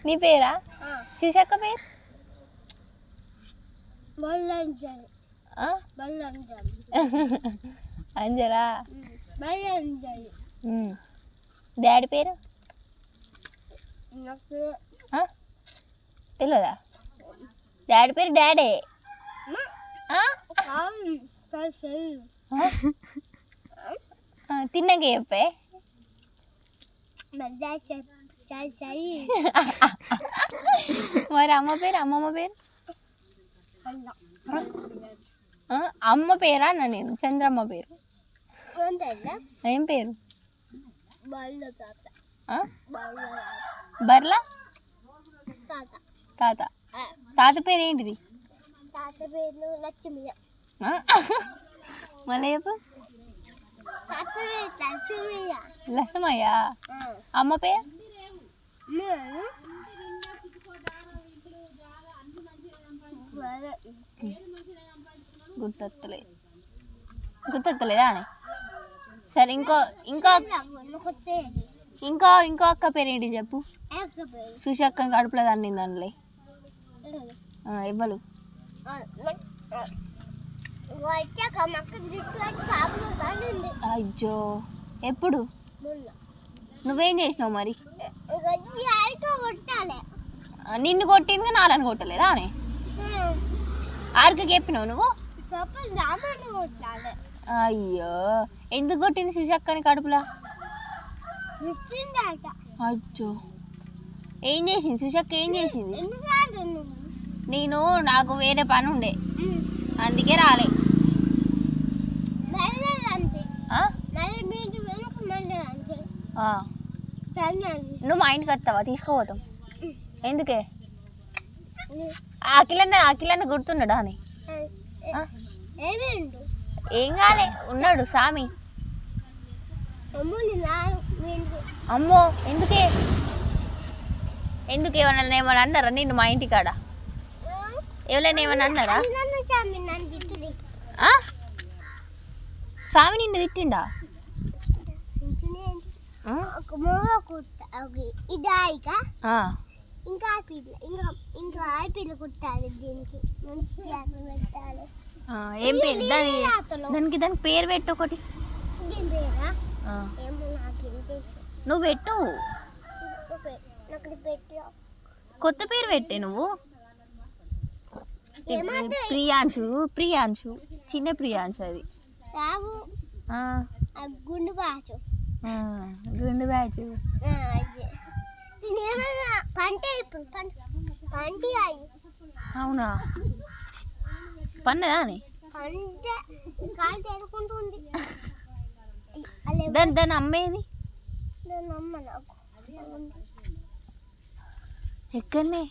నీ పేరా శివశక్క పేరు అంజలా డాడీ పేరు తెలియదా డాడీ పేరు డాడీ తిన్నాక చెప్పే మరి అమ్మ పేరు అమ్మమ్మ పేరు అమ్మ పేరా అన్న నేను చంద్రమ్మ పేరు ఏం పేరు బర్లా తాత తాత పేరు ఏంటిది మళ్ళీ చెప్పు లక్ష్మయ్య అమ్మ పేరు గుర్తొత్తలేదా అని సరే ఇంకో ఇంకో ఇంకో ఇంకో అక్క పేరు ఏంటి చెప్పు సుషక్కని కడుపులో దాన్ని దానిలే ఇవ్వలు అయ్యో ఎప్పుడు నువ్వేం చేసినావు మరి నిన్ను కొట్టింది నాలని కొట్టలేదా అని ఆరుకి చెప్పినావు నువ్వు అయ్యో ఎందుకు కొట్టింది సుషక్కని కడుపులా అయ్యో ఏం చేసింది సుషక్క ఏం చేసింది నేను నాకు వేరే పని ఉండే అందుకే రాలే నువ్వు మా ఇంటికి వస్తావా తీసుకోపోతాం ఎందుకే అఖిలన్న గుర్తున్నాడా అని ఏం కాలే ఉన్నాడు సామి అమ్మో ఎందుకే ఎందుకు ఏమన్నా అన్నారా నిన్ను మా ఇంటికాడ ఎవరైనా ఏమన్నా అన్నారా స్వామి నిన్ను తిట్టిండా ఏం పేరు దానికి పేరు పెట్టు ఒకటి నువ్వు పెట్టు కొత్త పేరు పెట్టే నువ్వు ప్రియాంశు ప్రియాంశు చిన్న ప్రియాంశు అది గుండు బ్యాచ్ అవునా పన్నదా అని దాని అమ్మేది ఎక్కడనే